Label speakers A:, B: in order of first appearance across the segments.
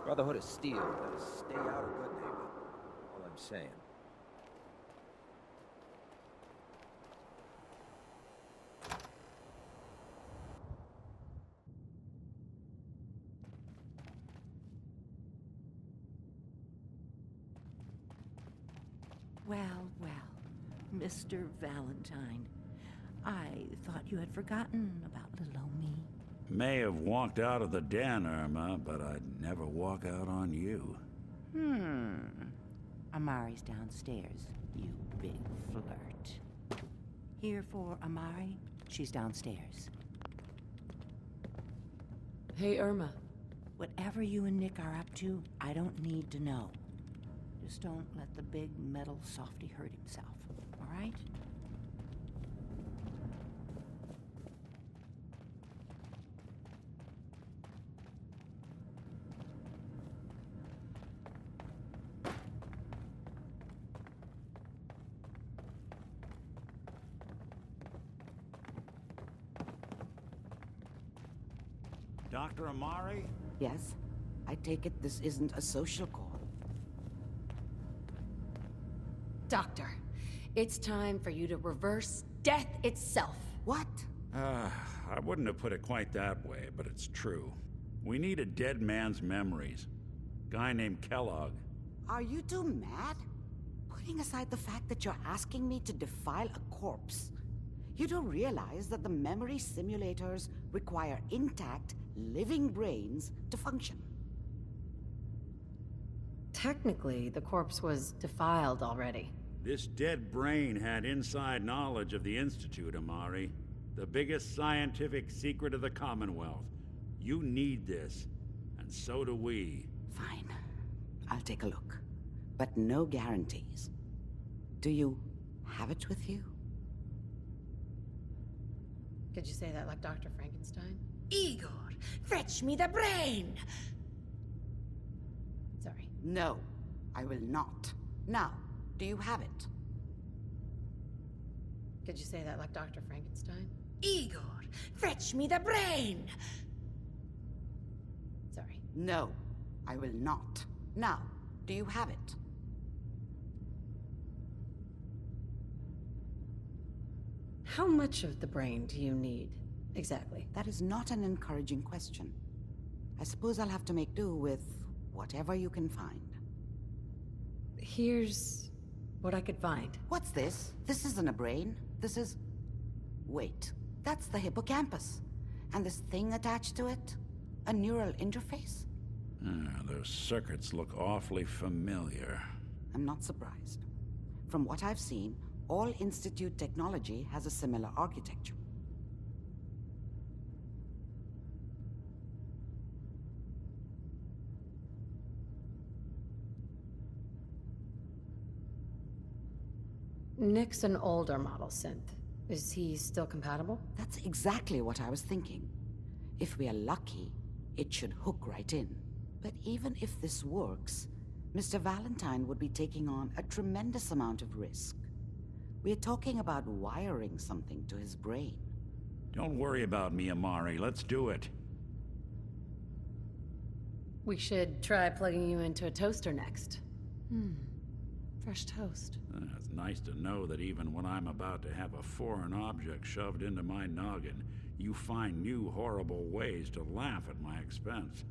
A: Brotherhood of Steel, better stay out of good neighbor. All I'm saying.
B: Well, well, Mr. Valentine. I thought you had forgotten about little old me.
C: May have walked out of the den, Irma, but I'd never walk out on you.
B: Amari's downstairs, you big flirt. Here for Amari, she's downstairs.
D: Hey, Irma.
B: Whatever you and Nick are up to, I don't need to know. Just don't let the big metal softy hurt himself, all right?
C: Dr. Amari?
B: Yes? I take it this isn't a social call.
D: Doctor, it's time for you to reverse death itself.
B: What?
C: I wouldn't have put it quite that way, but it's true. We need a dead man's memories. Guy named Kellogg.
B: Are you two mad? Putting aside the fact that you're asking me to defile a corpse, you don't realize that the memory simulators require intact, living brains to function.
D: Technically, the corpse was defiled already.
C: This dead brain had inside knowledge of the Institute, Amari. The biggest scientific secret of the Commonwealth. You need this, and so do we.
B: Fine. I'll take a look. But no guarantees. Do you have it with you?
D: Could you say that like Dr. Frankenstein?
E: Igor, fetch me the brain!
D: Sorry.
B: No, I will not. Now, do you have it?
D: Could you say that like Dr. Frankenstein?
E: Igor, fetch me the brain!
D: Sorry.
B: No, I will not. Now, do you have it?
D: How much of the brain do you need, exactly?
B: That is not an encouraging question. I suppose I'll have to make do with whatever you can find.
D: Here's what I could find.
B: What's this? This isn't a brain. This is... Wait, that's the hippocampus. And this thing attached to it? A neural interface?
C: Those circuits look awfully familiar.
B: I'm not surprised. From what I've seen, all Institute technology has a similar architecture.
D: Nick's an older model synth. Is he still compatible?
B: That's exactly what I was thinking. If we are lucky, it should hook right in. But even if this works, Mr. Valentine would be taking on a tremendous amount of risk. We're talking about wiring something to his brain.
C: Don't worry about me, Amari. Let's do it.
D: We should try plugging you into a toaster next. Fresh toast.
C: It's nice to know that even when I'm about to have a foreign object shoved into my noggin, you find new horrible ways to laugh at my expense.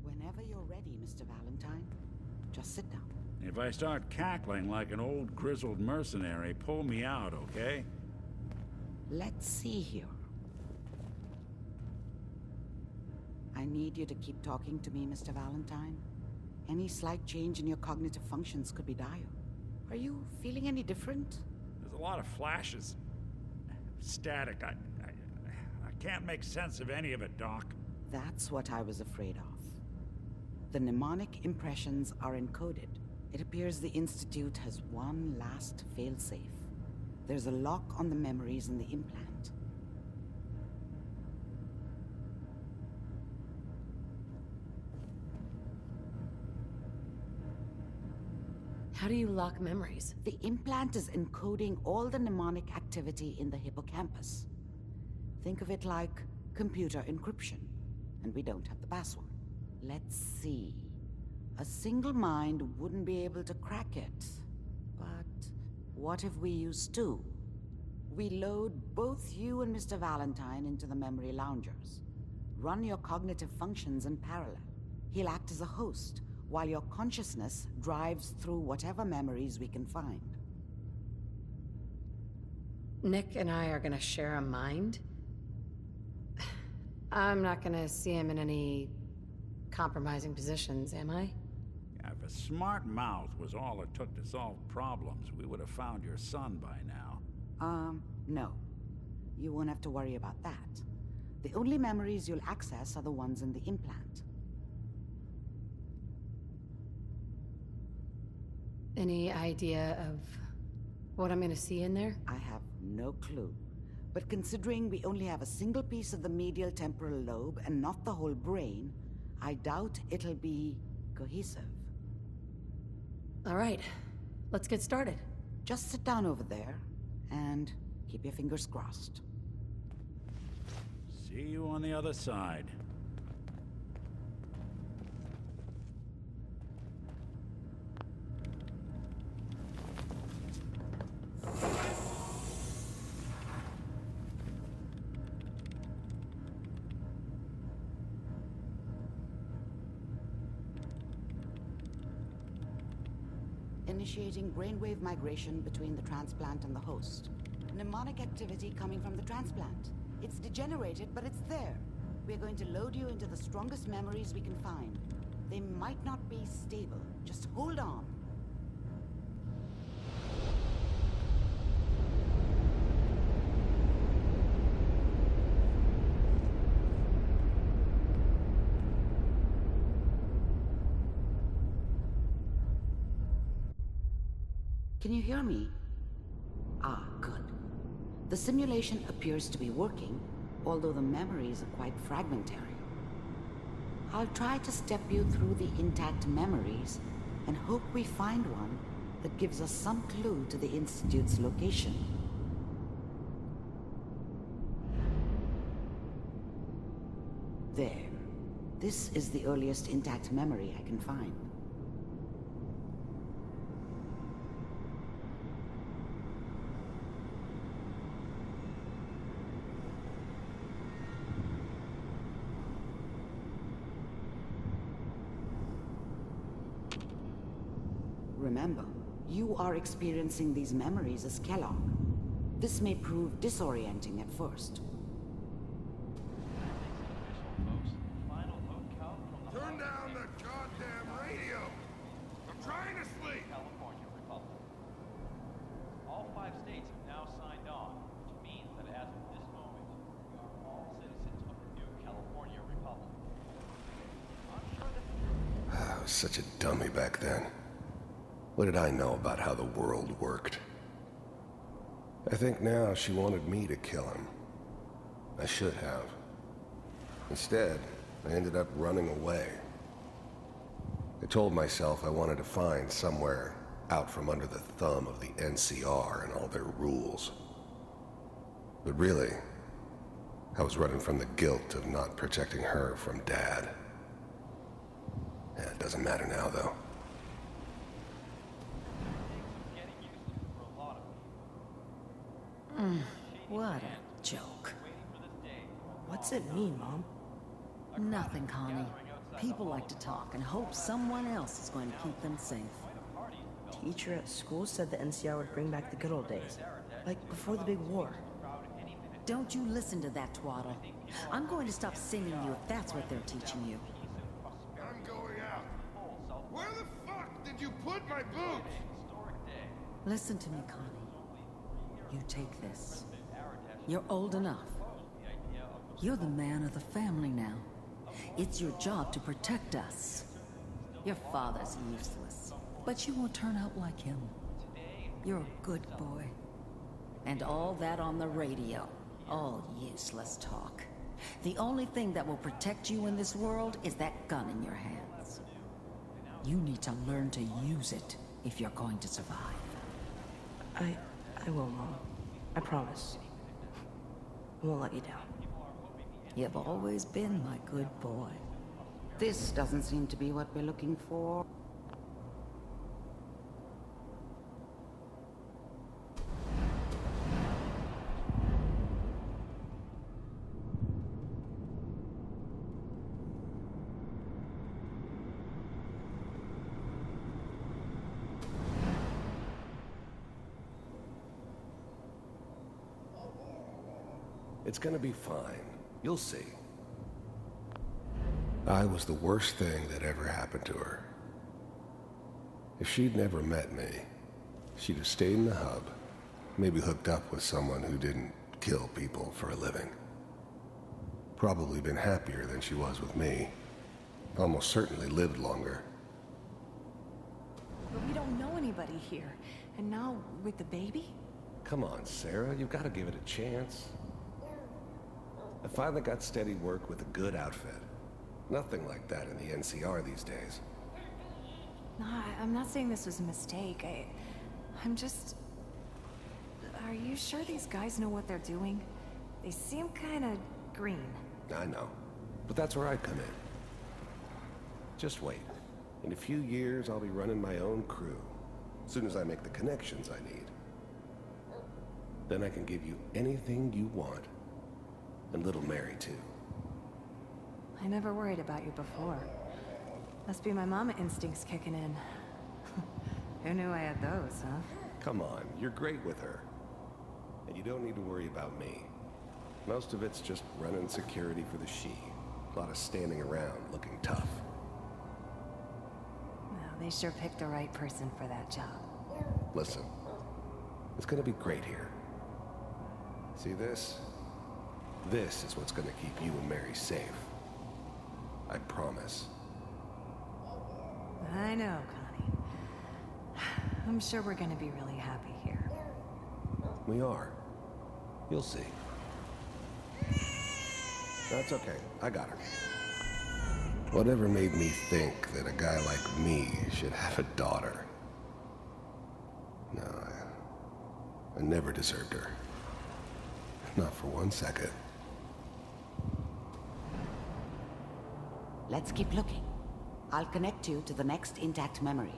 B: Whenever you're ready, Mr. Valentine, just sit down.
C: If I start cackling like an old grizzled mercenary, pull me out, okay?
B: Let's see here. I need you to keep talking to me, Mr. Valentine. Any slight change in your cognitive functions could be dire. Are you feeling any different?
C: There's a lot of flashes. Static. I can't make sense of any of it, Doc.
B: That's what I was afraid of. The mnemonic impressions are encoded. It appears the Institute has one last failsafe. There's a lock on the memories in the implant.
D: How do you lock memories?
B: The implant is encoding all the mnemonic activity in the hippocampus. Think of it like computer encryption, and we don't have the password. Let's see. A single mind wouldn't be able to crack it. But what if we use two? We load both you and Mr. Valentine into the memory loungers. Run your cognitive functions in parallel. He'll act as a host, while your consciousness drives through whatever memories we can find.
D: Nick and I are gonna share a mind? I'm not gonna see him in any compromising positions, am I?
C: Yeah, if a smart mouth was all it took to solve problems, we would have found your son by now.
B: No. You won't have to worry about that. The only memories you'll access are the ones in the implant.
D: Any idea of what I'm gonna see in there?
B: I have no clue. But considering we only have a single piece of the medial temporal lobe and not the whole brain, I doubt it'll be cohesive.
D: All right, let's get started.
B: Just sit down over there and keep your fingers crossed.
C: See you on the other side.
B: Initiating brainwave migration between the transplant and the host. Mnemonic activity coming from the transplant. It's degenerated, but it's there. We're going to load you into the strongest memories we can find. They might not be stable. Just hold on. Can you hear me? Ah, good. The simulation appears to be working, although the memories are quite fragmentary. I'll try to step you through the intact memories and hope we find one that gives us some clue to the Institute's location. There. This is the earliest intact memory I can find. Remember, you are experiencing these memories as Kellogg. This may prove disorienting at first.
F: Turn down the goddamn radio! I'm trying to sleep!
G: California Republic. All 5 states have now signed on, which means that as of this moment, we are all citizens of the new California Republic. I'm sure that
F: I was such a dummy back then. What did I know about how the world worked? I think now she wanted me to kill him. I should have. Instead, I ended up running away. I told myself I wanted to find somewhere out from under the thumb of the NCR and all their rules. But really, I was running from the guilt of not protecting her from Dad. Yeah, it doesn't matter now, though.
H: What a joke.
I: What's it mean, Mom?
H: Nothing, Connie. People like to talk and hope someone else is going to keep them safe.
I: Teacher at school said the NCR would bring back the good old days. Like before the big war.
H: Don't you listen to that twaddle. I'm going to stop singing you if that's what they're teaching you.
F: I'm going out. Where the fuck did you put my boots?
H: Listen to me, Connie. You take this. You're old enough. You're the man of the family now. It's your job to protect us. Your father's useless, but you won't turn out like him. You're a good boy. And all that on the radio, all useless talk. The only thing that will protect you in this world is that gun in your hands. You need to learn to use it if you're going to survive.
I: I will, Mom. I promise. I won't let you down.
H: You've always been my good boy.
B: This doesn't seem to be what we're looking for.
F: It's gonna be fine. You'll see. I was the worst thing that ever happened to her. If she'd never met me, she'd have stayed in the hub, maybe hooked up with someone who didn't kill people for a living. Probably been happier than she was with me. Almost certainly lived longer.
J: But we don't know anybody here. And now, with the baby?
F: Come on, Sarah, you've got to give it a chance. I finally got steady work with a good outfit. Nothing like that in the NCR these days.
J: No, I'm not saying this was a mistake. I'm just... Are you sure these guys know what they're doing? They seem kinda green.
F: I know. But that's where I come in. Just wait. In a few years, I'll be running my own crew. As soon as I make the connections I need. Then I can give you anything you want. And little Mary, too.
J: I never worried about you before. Must be my mama instincts kicking in. Who knew I had those, huh?
F: Come on, you're great with her. And you don't need to worry about me. Most of it's just running security for the she. A lot of standing around looking tough.
J: Well, they sure picked the right person for that job.
F: Listen, it's gonna be great here. See this? This is what's gonna keep you and Mary safe. I promise.
J: I know, Connie. I'm sure we're gonna be really happy here.
F: We are. You'll see. That's okay. I got her. Whatever made me think that a guy like me should have a daughter? No, I never deserved her. Not for 1 second.
B: Let's keep looking. I'll connect you to the next intact memory.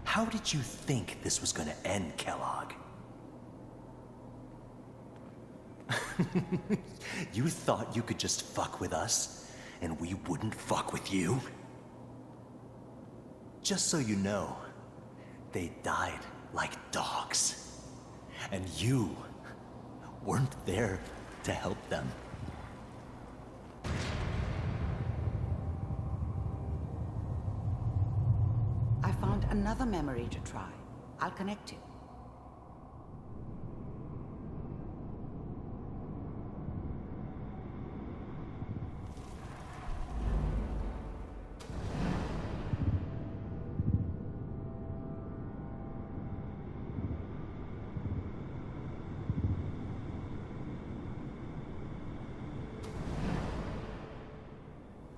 K: How did you think this was gonna end, Kellogg? You thought you could just fuck with us, and we wouldn't fuck with you? Just so you know, they died like dogs. And you weren't there to help them.
B: I found another memory to try. I'll connect you.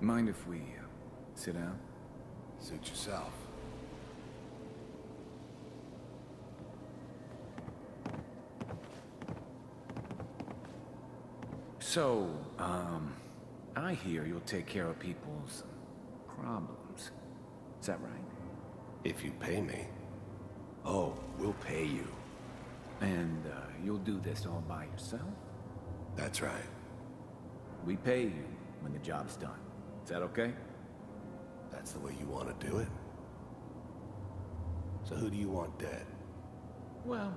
L: Mind if we sit down?
F: Suit yourself.
L: So, I hear you'll take care of people's problems. Is that right?
F: If you pay me.
K: Oh, we'll pay you.
L: And, you'll do this all by yourself?
F: That's right.
L: We pay you when the job's done. Is that okay?
F: That's the way you want to do it? So who do you want dead?
L: Well,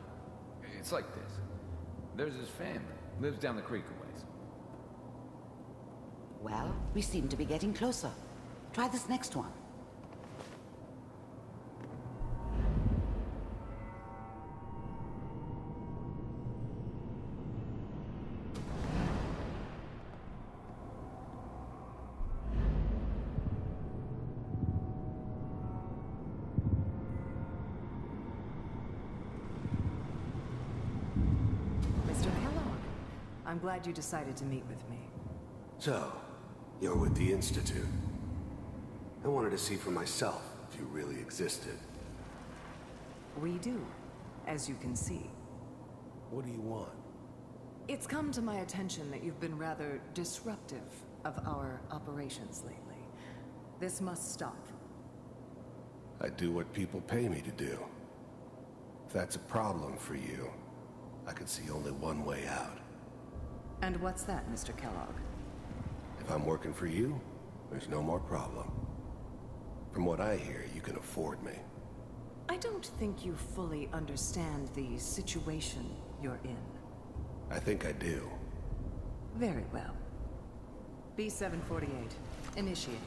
L: it's like this. There's his family. Lives down the creek a ways.
B: Well, we seem to be getting closer. Try this next one.
J: Mr. Kellogg,
H: I'm glad you decided to meet with me.
F: So, you're with the Institute. I wanted to see for myself if you really existed.
H: We do, as you can see.
F: What do you want?
H: It's come to my attention that you've been rather disruptive of our operations lately. This must stop.
F: I do what people pay me to do. If that's a problem for you, I can see only one way out.
H: And what's that, Mr. Kellogg?
F: If I'm working for you, there's no more problem. From what I hear, you can afford me.
H: I don't think you fully understand the situation you're in.
F: I think I do.
H: Very well. B-748, initiate.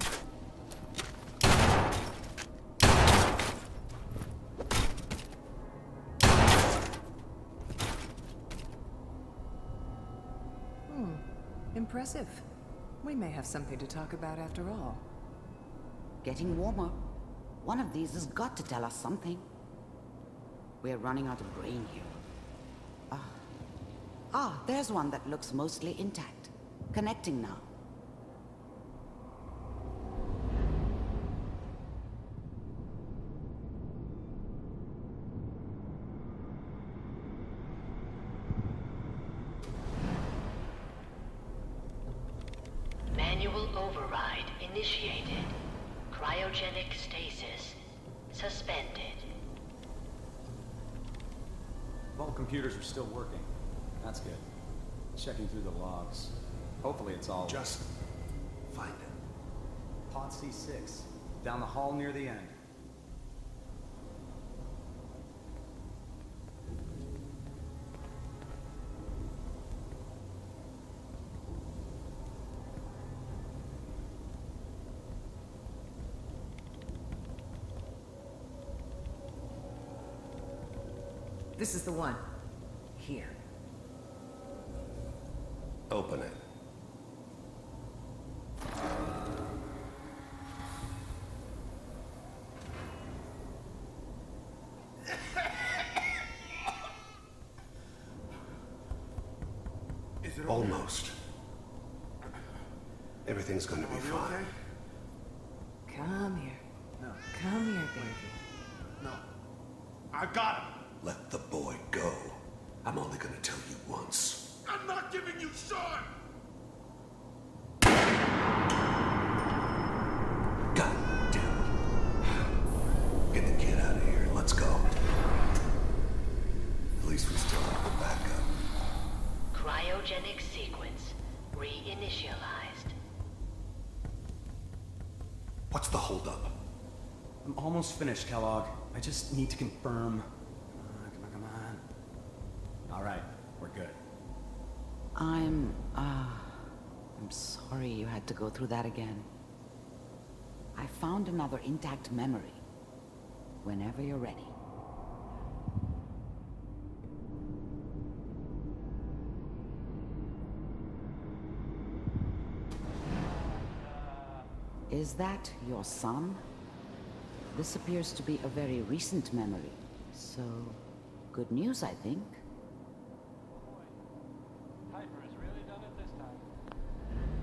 H: Impressive. We may have something to talk about after all.
B: Getting warmer. One of these has got to tell us something. We're running out of brain here. There's one that looks mostly intact. Connecting now.
M: Manual override initiated. Cryogenic stasis suspended.
N: All computers are still working. That's good. Checking through the logs. Hopefully it's all...
F: Just find it.
N: Pod C6. Down the hall near the end.
H: This is the one. Here.
F: Open it.
A: Is it
F: Almost. Everything's going to be fine.
A: Okay?
H: Come here.
N: No.
H: Come here, baby.
A: No. I got him.
F: Let the boy go. I'm only going to tell you once.
A: I'm not giving you Sean!
F: God damn it. Get the kid out of here. Let's go. At least we still have the backup.
M: Cryogenic sequence reinitialized.
F: What's the holdup?
N: I'm almost finished, Kellogg. I just need to confirm. Come on. All right, we're good.
B: I'm sorry you had to go through that again. I found another intact memory. Whenever you're ready. Is that your son? This appears to be a very recent memory. So, good news, I think.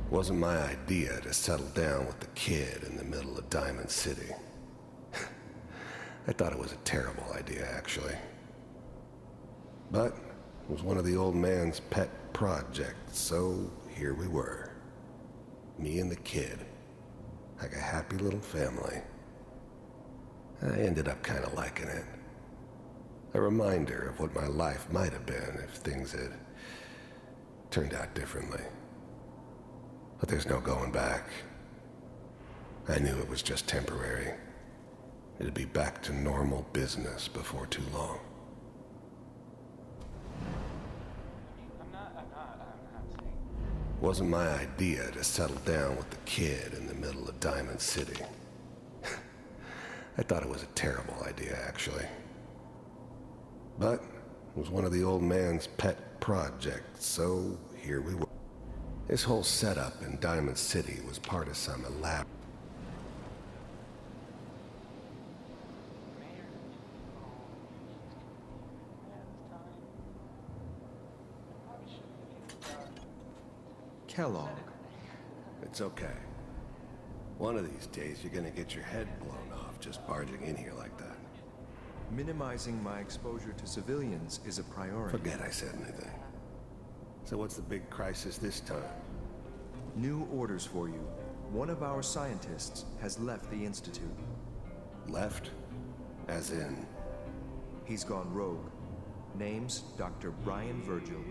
F: Wasn't my idea to settle down with the kid in the middle of Diamond City. I thought it was a terrible idea, actually. But it was one of the old man's pet projects, so here we were. Me and the kid. Like a happy little family. I ended up kind of liking it. A reminder of what my life might have been if things had turned out differently. But there's no going back. I knew it was just temporary. It'd be back to normal business before too long.
G: I'm not saying...
F: Wasn't my idea to settle down with the kid in the middle of Diamond City. I thought it was a terrible idea, actually. But it was one of the old man's pet projects, so here we were. This whole setup in Diamond City was part of some elaborate...
O: Kellogg.
F: It's okay. One of these days, you're gonna get your head blown off just barging in here like that.
O: Minimizing my exposure to civilians is a priority.
F: Forget I said anything. So what's the big crisis this time?
O: New orders for you. One of our scientists has left the Institute.
F: Left? As in?
O: He's gone rogue. Name's Dr. Brian Virgil.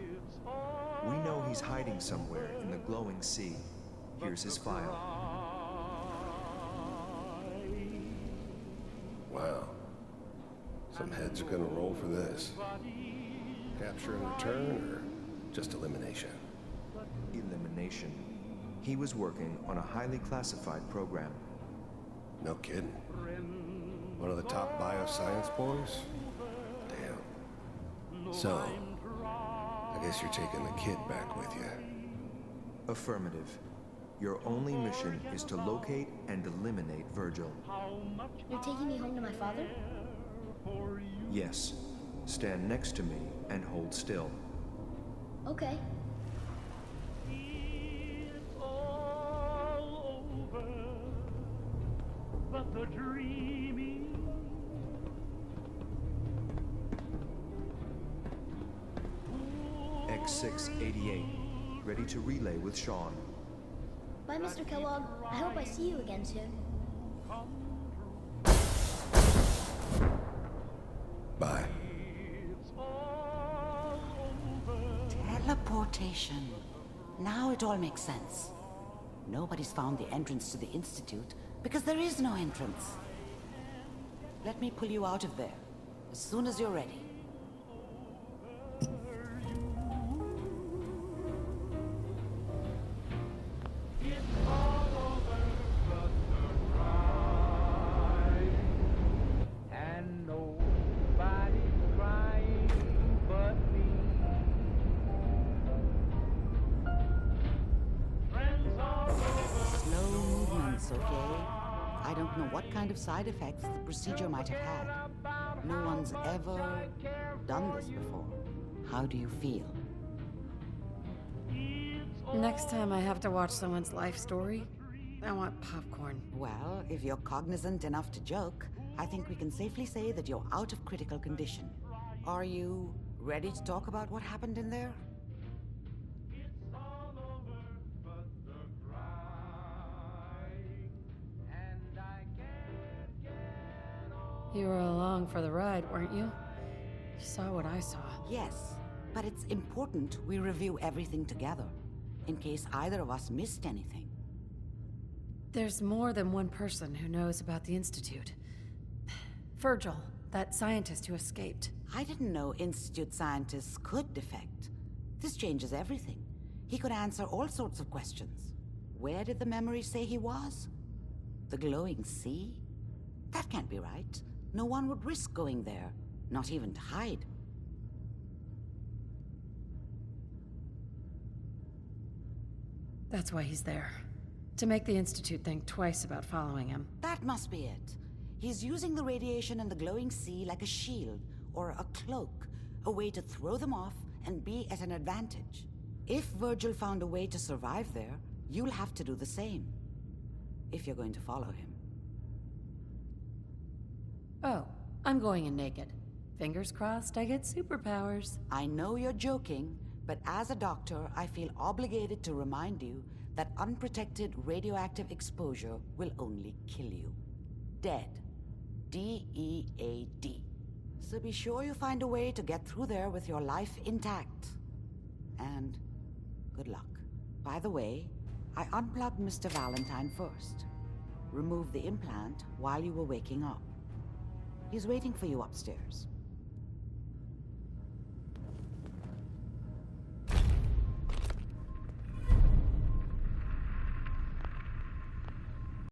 O: We know he's hiding somewhere in the glowing sea. Here's his file.
F: Wow. Some heads are gonna roll for this. Capture and return, or just elimination?
O: Elimination. He was working on a highly classified program.
F: No kidding. One of the top bioscience boys? Damn. So, I guess you're taking the kid back with you.
O: Affirmative. Your only mission is to locate and eliminate Virgil.
P: You're taking me home to my father?
O: Yes. Stand next to me and hold still.
P: Okay.
Q: But the dreaming.
O: X688. Ready to relay with Sean.
P: Bye, Mr. Kellogg. I hope I see you again soon.
F: Bye.
B: Teleportation. Now it all makes sense. Nobody's found the entrance to the Institute because there is no entrance. Let me pull you out of there as soon as you're ready. Side effects the procedure might have had. No one's ever done this before. How do you feel?
D: Next time I have to watch someone's life story, I want popcorn.
B: Well, if you're cognizant enough to joke, I think we can safely say that you're out of critical condition. Are you ready to talk about what happened in there?
D: You were along for the ride, weren't you? You saw what I saw.
B: Yes, but it's important we review everything together, in case either of us missed anything.
D: There's more than one person who knows about the Institute. Virgil, that scientist who escaped.
B: I didn't know Institute scientists could defect. This changes everything. He could answer all sorts of questions. Where did the memory say he was? The glowing sea? That can't be right. No one would risk going there, not even to hide.
D: That's why he's there. To make the Institute think twice about following him.
B: That must be it. He's using the radiation and the glowing sea like a shield, or a cloak, a way to throw them off and be at an advantage. If Virgil found a way to survive there, you'll have to do the same. If you're going to follow him.
D: Oh, I'm going in naked. Fingers crossed I get superpowers.
B: I know you're joking, but as a doctor, I feel obligated to remind you that unprotected radioactive exposure will only kill you. Dead. D-E-A-D. So be sure you find a way to get through there with your life intact. And good luck. By the way, I unplugged Mr. Valentine first. Removed the implant while you were waking up. He's waiting for you upstairs.